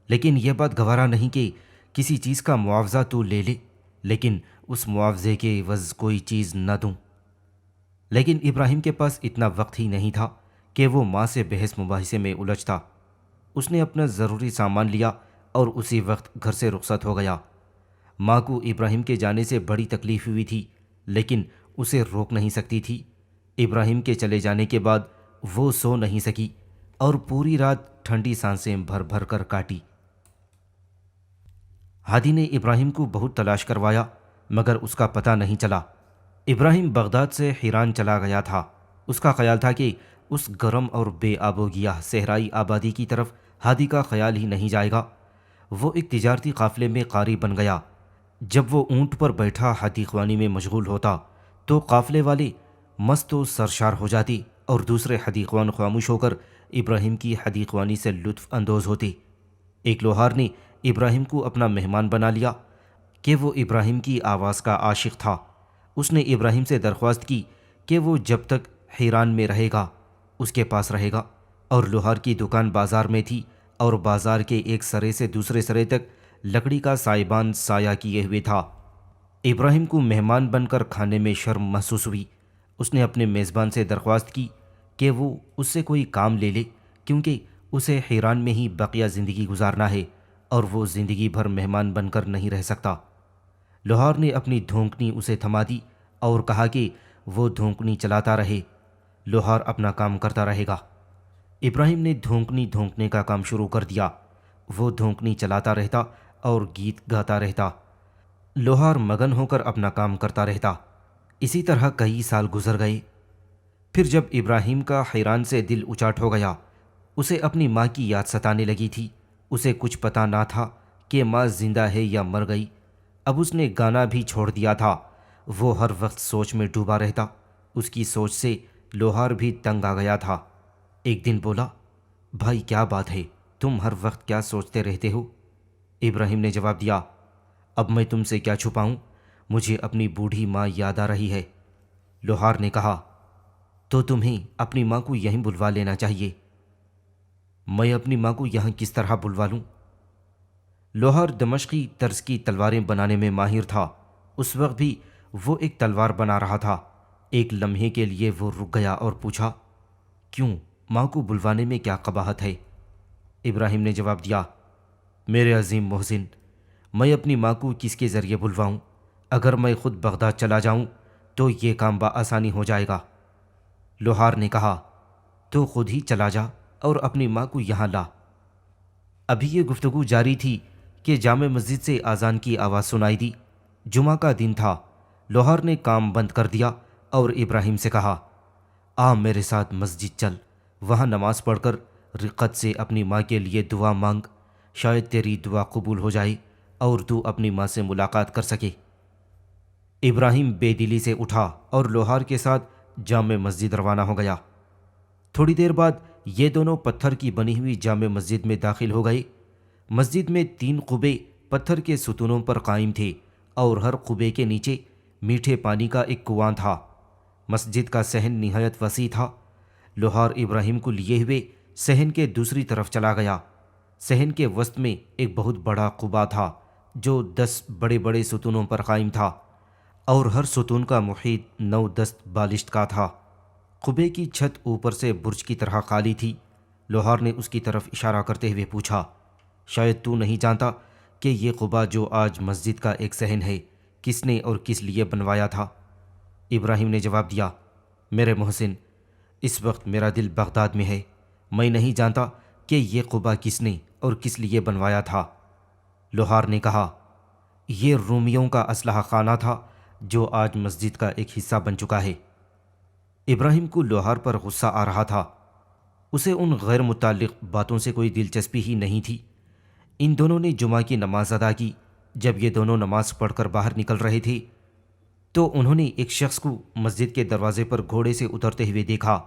لیکن یہ بات گوارا نہیں کہ کسی چیز کا معاوضہ تو لے لے، لیکن اس معاوضے کے عوض کوئی چیز نہ دوں۔ لیکن ابراہیم کے پاس اتنا وقت ہی نہیں تھا کہ وہ ماں سے بحث مباحثے میں الجھتا۔ اس نے اپنا ضروری سامان لیا اور اسی وقت گھر سے رخصت ہو گیا۔ ماں کو ابراہیم کے جانے سے بڑی تکلیف ہوئی تھی، لیکن اسے روک نہیں سکتی تھی۔ ابراہیم کے چلے جانے کے بعد وہ سو نہیں سکی اور پوری رات ٹھنڈی سانسیں بھر بھر کر کاٹی۔ ہادی نے ابراہیم کو بہت تلاش کروایا مگر اس کا پتہ نہیں چلا۔ ابراہیم بغداد سے حیران چلا گیا تھا۔ اس کا خیال تھا کہ اس گرم اور بے آب و گیاہ صحرائی آبادی کی طرف ہادی کا خیال ہی نہیں جائے گا۔ وہ ایک تجارتی قافلے میں قاری بن گیا۔ جب وہ اونٹ پر بیٹھا حدیق خوانی میں مشغول ہوتا تو قافلے والے مست و سرشار ہو جاتے اور دوسرے حدیق خوان خاموش ہو کر ابراہیم کی حدیق خوانی سے لطف اندوز ہوتے۔ ایک لوہار نے ابراہیم کو اپنا مہمان بنا لیا کہ وہ ابراہیم کی آواز کا عاشق تھا۔ اس نے ابراہیم سے درخواست کی کہ وہ جب تک حیران میں رہے گا اس کے پاس رہے گا، اور لوہار کی دکان بازار میں تھی اور بازار کے ایک سرے سے دوسرے سرے تک لکڑی کا سائبان سایہ کیے ہوئے تھا۔ ابراہیم کو مہمان بن کر کھانے میں شرم محسوس ہوئی۔ اس نے اپنے میزبان سے درخواست کی کہ وہ اس سے کوئی کام لے لے، کیونکہ اسے حیران میں ہی بقیہ زندگی گزارنا ہے اور وہ زندگی بھر مہمان بن کر نہیں رہ سکتا۔ لوہار نے اپنی دھونکنی اسے تھما دی اور کہا کہ وہ دھونکنی چلاتا رہے، لوہار اپنا کام کرتا رہے گا۔ ابراہیم نے دھونکنی دھونکنے کا کام شروع کر دیا۔ وہ دھونکنی چلاتا رہتا اور گیت گاتا رہتا، لوہار مگن ہو کر اپنا کام کرتا رہتا۔ اسی طرح کئی سال گزر گئے۔ پھر جب ابراہیم کا حیران سے دل اچاٹ ہو گیا، اسے اپنی ماں کی یاد ستانے لگی تھی۔ اسے کچھ پتہ نہ تھا کہ ماں زندہ ہے یا مر گئی۔ اب اس نے گانا بھی چھوڑ دیا تھا۔ وہ ہر وقت سوچ میں ڈوبا رہتا۔ اس کی سوچ سے لوہار بھی تنگ آ گیا تھا۔ ایک دن بولا، بھائی کیا بات ہے، تم ہر وقت کیا سوچتے رہتے ہو؟ ابراہیم نے جواب دیا، اب میں تم سے کیا چھپاؤں، مجھے اپنی بوڑھی ماں یاد آ رہی ہے۔ لوہار نے کہا، تو تمہیں اپنی ماں کو یہیں بلوا لینا چاہیے۔ میں اپنی ماں کو یہاں کس طرح بلوا لوں؟ لوہار دمشقی طرز کی تلواریں بنانے میں ماہر تھا۔ اس وقت بھی وہ ایک تلوار بنا رہا تھا۔ ایک لمحے کے لیے وہ رک گیا اور پوچھا، کیوں، ماں کو بلوانے میں کیا قباحت ہے؟ ابراہیم نے جواب دیا، میرے عظیم محسن، میں اپنی ماں کو کس کے ذریعے بلواؤں؟ اگر میں خود بغداد چلا جاؤں تو یہ کام بآسانی ہو جائے گا۔ لوہار نے کہا، تو خود ہی چلا جا اور اپنی ماں کو یہاں لا۔ ابھی یہ گفتگو جاری تھی کہ جامع مسجد سے اذان کی آواز سنائی دی۔ جمعہ کا دن تھا۔ لوہار نے کام بند کر دیا اور ابراہیم سے کہا، آ میرے ساتھ مسجد چل، وہاں نماز پڑھ کر رقت سے اپنی ماں کے لیے دعا مانگ، شاید تیری دعا قبول ہو جائے اور تو اپنی ماں سے ملاقات کر سکے۔ ابراہیم بے دلی سے اٹھا اور لوہار کے ساتھ جامع مسجد روانہ ہو گیا۔ تھوڑی دیر بعد یہ دونوں پتھر کی بنی ہوئی جامع مسجد میں داخل ہو گئے۔ مسجد میں 3 قبے پتھر کے ستونوں پر قائم تھے اور ہر قبے کے نیچے میٹھے پانی کا ایک کنواں تھا۔ مسجد کا صحن نہایت وسیع تھا۔ لوہار ابراہیم کو لیے ہوئے صحن کے دوسری طرف چلا گیا۔ صحن کے وسط میں ایک بہت بڑا قبہ تھا جو 10 بڑے بڑے ستونوں پر قائم تھا اور ہر ستون کا محیط 9-10 بالشت کا تھا۔ قبے کی چھت اوپر سے برج کی طرح خالی تھی۔ لوہار نے اس کی طرف اشارہ کرتے ہوئے پوچھا، شاید تو نہیں جانتا کہ یہ قبہ جو آج مسجد کا ایک صحن ہے کس نے اور کس لیے بنوایا تھا؟ ابراہیم نے جواب دیا، میرے محسن، اس وقت میرا دل بغداد میں ہے، میں نہیں جانتا کہ یہ قبہ کس نے اور کس لیے بنوایا تھا۔ لوہار نے کہا، یہ رومیوں کا اسلحہ خانہ تھا جو آج مسجد کا ایک حصہ بن چکا ہے۔ ابراہیم کو لوہار پر غصہ آ رہا تھا۔ اسے ان غیر متعلق باتوں سے کوئی دلچسپی ہی نہیں تھی۔ ان دونوں نے جمعہ کی نماز ادا کی۔ جب یہ دونوں نماز پڑھ کر باہر نکل رہے تھے تو انہوں نے ایک شخص کو مسجد کے دروازے پر گھوڑے سے اترتے ہوئے دیکھا۔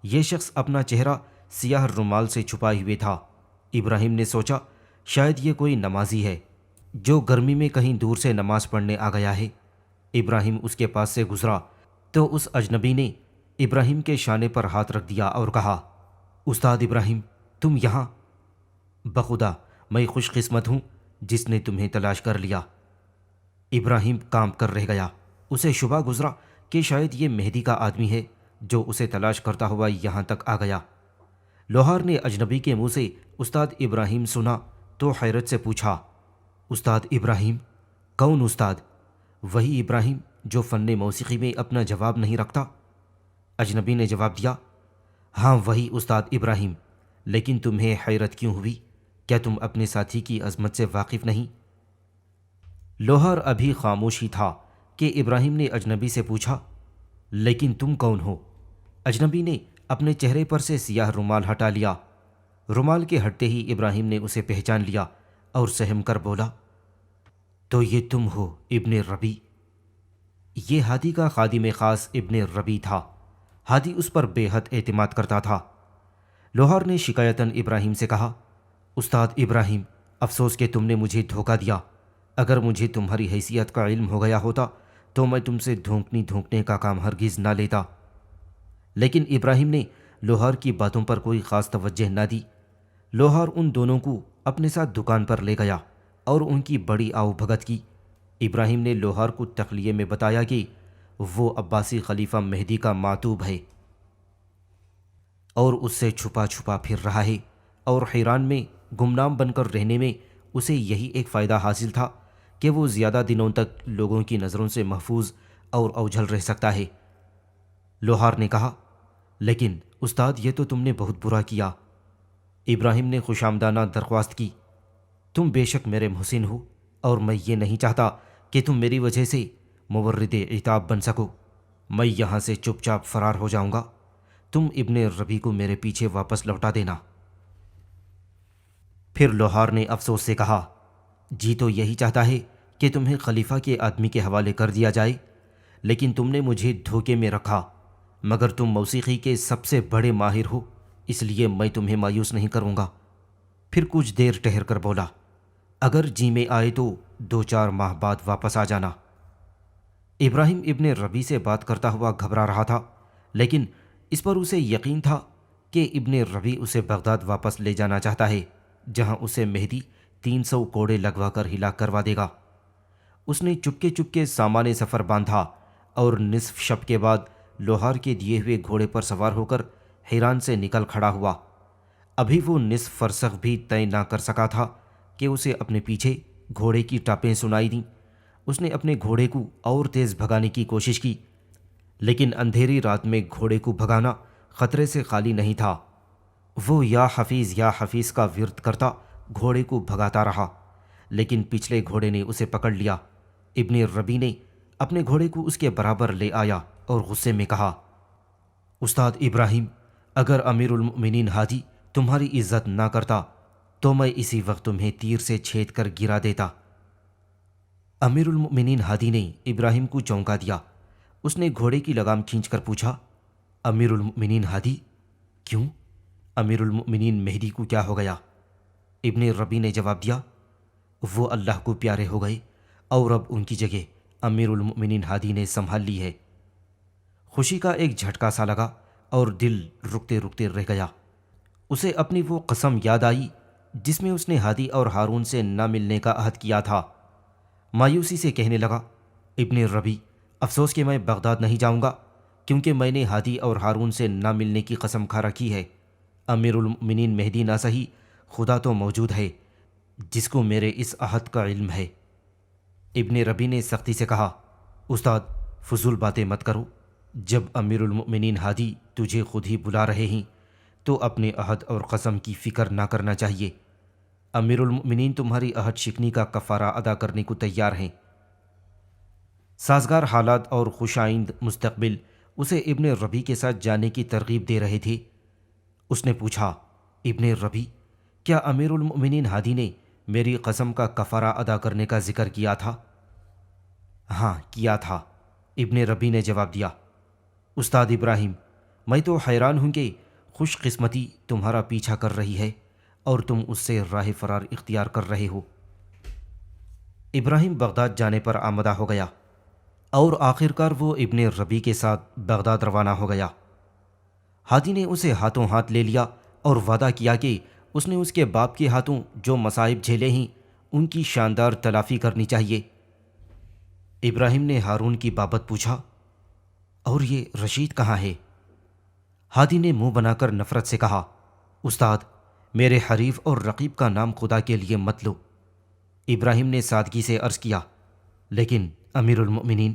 یہ شخص اپنا چہرہ سیاہ رومال سے چھپائے ہوئے تھا۔ ابراہیم نے سوچا شاید یہ کوئی نمازی ہے جو گرمی میں کہیں دور سے نماز پڑھنے آ گیا ہے۔ ابراہیم اس کے پاس سے گزرا تو اس اجنبی نے ابراہیم کے شانے پر ہاتھ رکھ دیا اور کہا، استاد ابراہیم، تم یہاں؟ بخدا میں خوش قسمت ہوں جس نے تمہیں تلاش کر لیا۔ ابراہیم کام کر رہ گیا۔ اسے شبہ گزرا کہ شاید یہ مہدی کا آدمی ہے جو اسے تلاش کرتا ہوا یہاں تک آ گیا۔ لوہار نے اجنبی کے منہ سے استاد ابراہیم سنا تو حیرت سے پوچھا، استاد ابراہیم؟ کون استاد؟ وہی ابراہیم جو فن موسیقی میں اپنا جواب نہیں رکھتا۔ اجنبی نے جواب دیا، ہاں وہی استاد ابراہیم، لیکن تمہیں حیرت کیوں ہوئی؟ کیا تم اپنے ساتھی کی عظمت سے واقف نہیں؟ لوہار ابھی خاموش ہی تھا کہ ابراہیم نے اجنبی سے پوچھا، لیکن تم کون ہو؟ اجنبی نے اپنے چہرے پر سے سیاہ رومال ہٹا لیا۔ رومال کے ہٹتے ہی ابراہیم نے اسے پہچان لیا اور سہم کر بولا، تو یہ تم ہو ابن ربی؟ یہ ہادی کا خادم خاص ابن ربی تھا۔ ہادی اس پر بے حد اعتماد کرتا تھا۔ لوہار نے شکایتاً ابراہیم سے کہا، استاد ابراہیم، افسوس کہ تم نے مجھے دھوکہ دیا۔ اگر مجھے تمہاری حیثیت کا علم ہو گیا ہوتا تو میں تم سے دھونکنے کا کام ہرگز نہ لیتا۔ لیکن ابراہیم نے لوہار کی باتوں پر کوئی خاص توجہ نہ دی۔ لوہار ان دونوں کو اپنے ساتھ دکان پر لے گیا اور ان کی بڑی آؤ بھگت کی۔ ابراہیم نے لوہار کو تخلیے میں بتایا کہ وہ عباسی خلیفہ مہدی کا معتوب ہے اور اس سے چھپا چھپا پھر رہا ہے، اور حیران میں گمنام بن کر رہنے میں اسے یہی ایک فائدہ حاصل تھا کہ وہ زیادہ دنوں تک لوگوں کی نظروں سے محفوظ اور اوجھل رہ سکتا ہے۔ لوہار نے کہا، لیکن استاد یہ تو تم نے بہت برا کیا۔ ابراہیم نے خوشامدانہ درخواست کی، تم بے شک میرے محسن ہو اور میں یہ نہیں چاہتا کہ تم میری وجہ سے مورد عتاب بن سکو۔ میں یہاں سے چپ چاپ فرار ہو جاؤں گا۔ تم ابن ربی کو میرے پیچھے واپس لوٹا دینا۔ پھر لوہار نے افسوس سے کہا، جی تو یہی چاہتا ہے کہ تمہیں خلیفہ کے آدمی کے حوالے کر دیا جائے، لیکن تم نے مجھے دھوکے میں رکھا۔ مگر تم موسیقی کے سب سے بڑے ماہر ہو، اس لیے میں تمہیں مایوس نہیں کروں گا۔ پھر کچھ دیر ٹھہر کر بولا، اگر جی میں آئے تو 2-4 ماہ بعد واپس آ جانا۔ ابراہیم ابن ربی سے بات کرتا ہوا گھبرا رہا تھا، لیکن اس پر اسے یقین تھا کہ ابن ربی اسے بغداد واپس لے جانا چاہتا ہے، جہاں اسے مہدی 300 کوڑے لگوا کر ہلاک کروا دے گا۔ اس نے چپکے چپکے سامان سفر باندھا اور نصف شب کے بعد لوہار کے دیے ہوئے گھوڑے پر سوار ہو کر حیران سے نکل کھڑا ہوا۔ ابھی وہ نصف فرسخ بھی طے نہ کر سکا تھا کہ اسے اپنے پیچھے گھوڑے کی ٹاپیں سنائی دیں۔ اس نے اپنے گھوڑے کو اور تیز بھگانے کی کوشش کی، لیکن اندھیری رات میں گھوڑے کو بھگانا خطرے سے خالی نہیں تھا۔ وہ یا حفیظ کا ورد کرتا گھوڑے کو بھگاتا رہا، لیکن پچھلے گھوڑے نے اسے پکڑ لیا۔ ابن ربی نے اپنے گھوڑے کو اس کے برابر لے آیا اور غصے میں کہا، استاد ابراہیم، اگر امیر المؤمنین ہادی تمہاری عزت نہ کرتا تو میں اسی وقت تمہیں تیر سے چھید کر گرا دیتا۔ امیر المؤمنین ہادی نے ابراہیم کو چونکا دیا۔ اس نے گھوڑے کی لگام کھینچ کر پوچھا، امیر المؤمنین ہادی؟ کیوں؟ امیر المؤمنین مہدی کو کیا ہو گیا؟ ابن ربی نے جواب دیا، وہ اللہ کو پیارے ہو گئے اور اب ان کی جگہ امیر المؤمنین ہادی نے سنبھال لی ہے۔ خوشی کا ایک جھٹکا سا لگا اور دل رکتے رکتے رہ گیا۔ اسے اپنی وہ قسم یاد آئی جس میں اس نے ہادی اور ہارون سے نہ ملنے کا عہد کیا تھا۔ مایوسی سے کہنے لگا، ابن ربی، افسوس کہ میں بغداد نہیں جاؤں گا، کیونکہ میں نے ہادی اور ہارون سے نہ ملنے کی قسم کھا رکھی ہے۔ امیر المؤمنین مہدی نہ سہی، خدا تو موجود ہے جس کو میرے اس عہد کا علم ہے۔ ابن ربی نے سختی سے کہا، استاد فضول باتیں مت کرو، جب امیر المؤمنین ہادی تجھے خود ہی بلا رہے ہیں تو اپنے عہد اور قسم کی فکر نہ کرنا چاہیے۔ امیر المؤمنین تمہاری عہد شکنی کا کفارہ ادا کرنے کو تیار ہیں۔ سازگار حالات اور خوش آئند مستقبل اسے ابن ربی کے ساتھ جانے کی ترغیب دے رہے تھے۔ اس نے پوچھا، ابن ربی، کیا امیر المؤمنین ہادی نے میری قسم کا کفارہ ادا کرنے کا ذکر کیا تھا؟ ہاں کیا تھا، ابن ربی نے جواب دیا۔ استاد ابراہیم، میں تو حیران ہوں کہ خوش قسمتی تمہارا پیچھا کر رہی ہے اور تم اس سے راہ فرار اختیار کر رہے ہو۔ ابراہیم بغداد جانے پر آمدہ ہو گیا اور آخرکار وہ ابن ربی کے ساتھ بغداد روانہ ہو گیا۔ ہادی نے اسے ہاتھوں ہاتھ لے لیا اور وعدہ کیا کہ اس نے اس کے باپ کے ہاتھوں جو مصائب جھیلے ہیں ان کی شاندار تلافی کرنی چاہیے۔ ابراہیم نے ہارون کی بابت پوچھا، اور یہ رشید کہاں ہے؟ ہادی نے منہ بنا کر نفرت سے کہا، استاد میرے حریف اور رقیب کا نام خدا کے لیے مت لو۔ ابراہیم نے سادگی سے عرض کیا، لیکن امیر المؤمنین،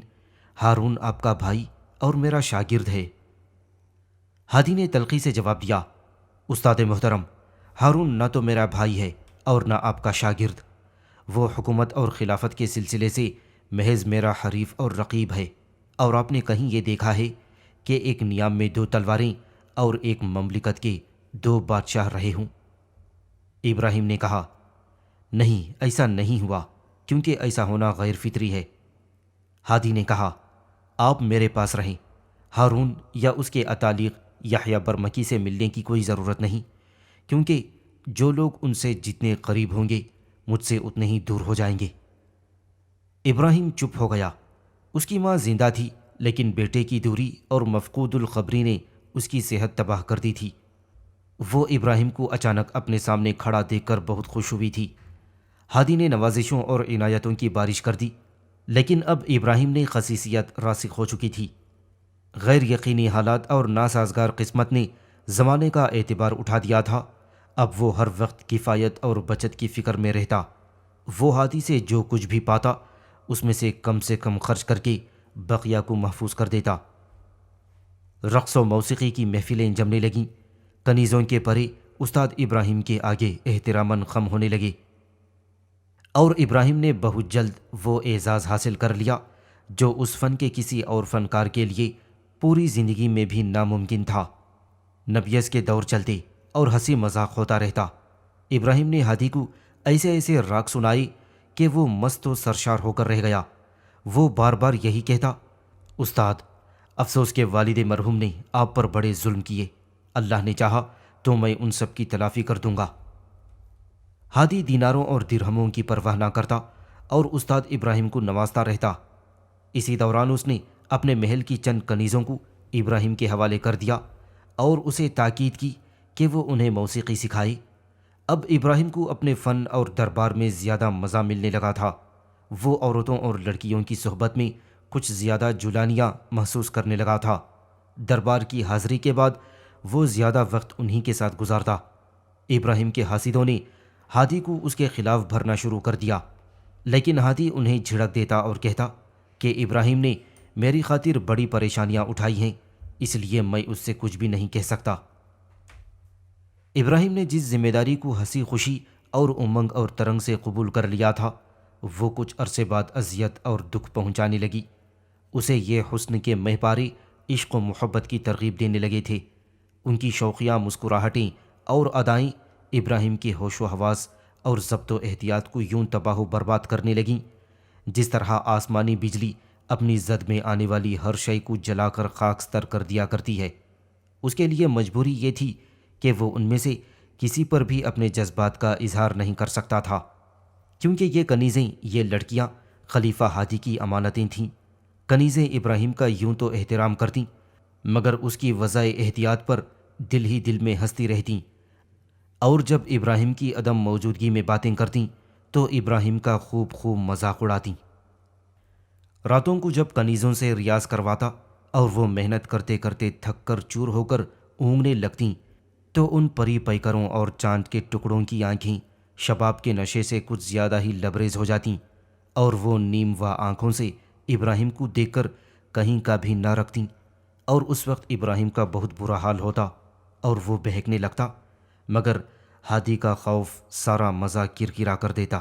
ہارون آپ کا بھائی اور میرا شاگرد ہے۔ ہادی نے تلخی سے جواب دیا، استاد محترم، ہارون نہ تو میرا بھائی ہے اور نہ آپ کا شاگرد، وہ حکومت اور خلافت کے سلسلے سے محض میرا حریف اور رقیب ہے، اور آپ نے کہیں یہ دیکھا ہے کہ ایک نیام میں 2 تلواریں اور ایک مملکت کے 2 بادشاہ رہے ہوں؟ ابراہیم نے کہا، نہیں، ایسا نہیں ہوا، کیونکہ ایسا ہونا غیر فطری ہے۔ ہادی نے کہا، آپ میرے پاس رہیں، ہارون یا اس کے اتالیق یحییٰ برمکی سے ملنے کی کوئی ضرورت نہیں، کیونکہ جو لوگ ان سے جتنے قریب ہوں گے مجھ سے اتنے ہی دور ہو جائیں گے۔ ابراہیم چپ ہو گیا۔ اس کی ماں زندہ تھی، لیکن بیٹے کی دوری اور مفقود الخبری نے اس کی صحت تباہ کر دی تھی۔ وہ ابراہیم کو اچانک اپنے سامنے کھڑا دیکھ کر بہت خوش ہوئی تھی۔ ہادی نے نوازشوں اور عنایتوں کی بارش کر دی، لیکن اب ابراہیم نے خصیصیت راسخ ہو چکی تھی۔ غیر یقینی حالات اور ناسازگار قسمت نے زمانے کا اعتبار اٹھا دیا تھا۔ اب وہ ہر وقت کفایت اور بچت کی فکر میں رہتا۔ وہ ہادی سے جو کچھ بھی پاتا اس میں سے کم خرچ کر کے بقیہ کو محفوظ کر دیتا۔ رقص و موسیقی کی محفلیں جمنے لگیں۔ کنیزوں کے پرے استاد ابراہیم کے آگے احتراماً خم ہونے لگے، اور ابراہیم نے بہت جلد وہ اعزاز حاصل کر لیا جو اس فن کے کسی اور فنکار کے لیے پوری زندگی میں بھی ناممکن تھا۔ نبیذ کے دور چلتے اور ہنسی مذاق ہوتا رہتا۔ ابراہیم نے ہادی کو ایسے ایسے راگ سنائے کہ وہ مست و سرشار ہو کر رہ گیا۔ وہ بار بار یہی کہتا، استاد افسوس کہ والد مرحوم نے آپ پر بڑے ظلم کیے، اللہ نے چاہا تو میں ان سب کی تلافی کر دوں گا۔ ہادی دیناروں اور درہموں کی پرواہ نہ کرتا اور استاد ابراہیم کو نوازتا رہتا۔ اسی دوران اس نے اپنے محل کی چند کنیزوں کو ابراہیم کے حوالے کر دیا اور اسے تاکید کی کہ وہ انہیں موسیقی سکھائے۔ اب ابراہیم کو اپنے فن اور دربار میں زیادہ مزہ ملنے لگا تھا۔ وہ عورتوں اور لڑکیوں کی صحبت میں کچھ زیادہ جولانیاں محسوس کرنے لگا تھا۔ دربار کی حاضری کے بعد وہ زیادہ وقت انہی کے ساتھ گزارتا۔ ابراہیم کے حاسدوں نے ہادی کو اس کے خلاف بھرنا شروع کر دیا، لیکن ہادی انہیں جھڑک دیتا اور کہتا کہ ابراہیم نے میری خاطر بڑی پریشانیاں اٹھائی ہیں، اس لیے میں اس سے کچھ بھی نہیں کہہ سکتا۔ ابراہیم نے جس ذمہ داری کو ہنسی خوشی اور امنگ اور ترنگ سے قبول کر لیا تھا، وہ کچھ عرصے بعد اذیت اور دکھ پہنچانے لگی۔ اسے یہ حسن کے مہ پارے عشق و محبت کی ترغیب دینے لگے تھے۔ ان کی شوخیاں مسکراہٹیں اور ادائیں ابراہیم کے ہوش و حواس اور ضبط و احتیاط کو یوں تباہ و برباد کرنے لگیں جس طرح آسمانی بجلی اپنی زد میں آنے والی ہر شے کو جلا کر خاکستر کر دیا کرتی ہے۔ اس کے لیے مجبوری یہ تھی کہ وہ ان میں سے کسی پر بھی اپنے جذبات کا اظہار نہیں کر سکتا تھا، کیونکہ یہ کنیزیں، یہ لڑکیاں خلیفہ ہادی کی امانتیں تھیں۔ کنیزیں ابراہیم کا یوں تو احترام کرتیں، مگر اس کی وضع احتیاط پر دل ہی دل میں ہنستی رہتیں، اور جب ابراہیم کی عدم موجودگی میں باتیں کرتیں تو ابراہیم کا خوب خوب مذاق اڑاتیں۔ راتوں کو جب کنیزوں سے ریاض کرواتا اور وہ محنت کرتے کرتے تھک کر چور ہو کر اونگنے لگتیں تو ان پری پیکروں اور چاند کے ٹکڑوں کی آنکھیں شباب کے نشے سے کچھ زیادہ ہی لبریز ہو جاتیں، اور وہ نیم وا آنکھوں سے ابراہیم کو دیکھ کر کہیں کا بھی نہ رکھتیں، اور اس وقت ابراہیم کا بہت برا حال ہوتا اور وہ بہکنے لگتا، مگر ہادی کا خوف سارا مزہ کرکرا کر دیتا۔